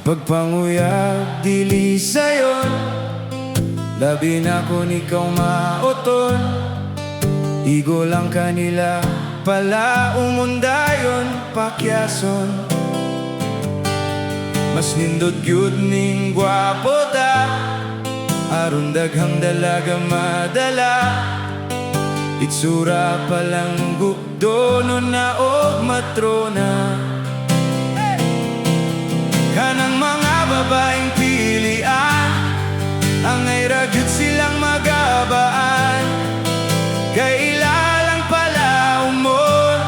Pagpanguyab dili sayon, labi na kung ikaw maoton. Igo lang kanila pala umundayon pakyason. Mas nindot gyud ning gwapo ta, aron daghang dalaga madala. Itsura palang gugdono na o matrona. Kanang mga babaeng pilian, angay ragyod silang magabaan. Kay ilalang pala umon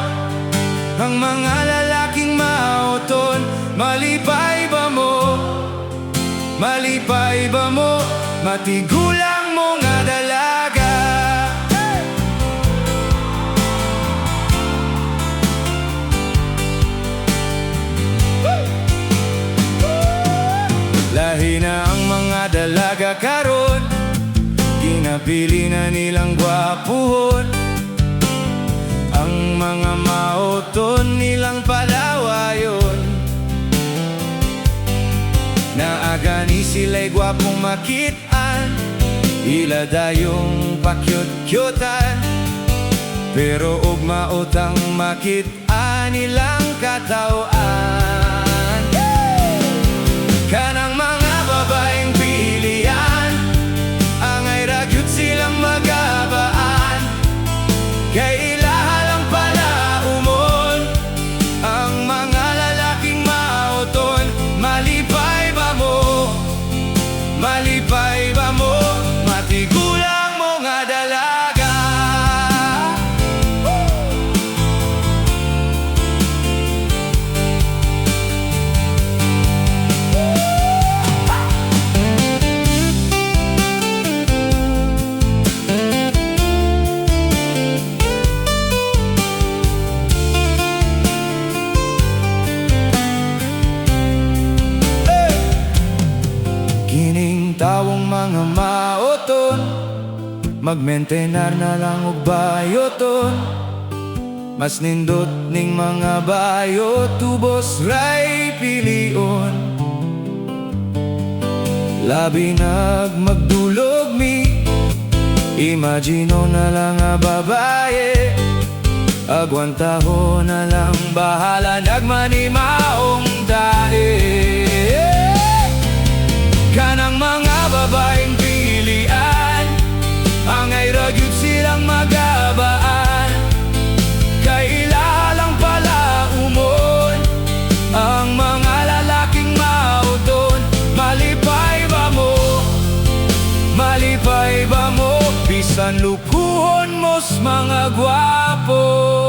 ang mga lalaking mauton. Malipay ba mo? Malipay ba mo? Matigulang mo nga dalaga. Lahi na ang mga dalaga karon, ginapili na nilang gwapuhon. Ang mga mauton nilang palawayon. Naagani sila'y gwapong makitaan, ila dayong pakyot-kyotan. Pero ug mautang makitaan nilang katawan. Kanang mga babaeng pilian, angay ragyod silang magabaan. Kay ilaha lang pala umon ang mga lalaking mauton. Malipay ba mo? Malipay ba mo? Matigulang mo nga dalaga. Kining tawong mga mauton, magmentenar na lang og bayoton. Mas nindot ning mga bayo, tubos ray pilion. Labi magdulog mi, imagino na lang a babae. Agwantaho na lang bahala, nagmanimaong dae. Kanang mga babaeng pilian, angay ragyod silang magabaan. Kay ilalang pala umon ang mga lalaking mauton. Malipay ba mo? Malipay ba mo? Bisan lukuhon mos mga gwapo.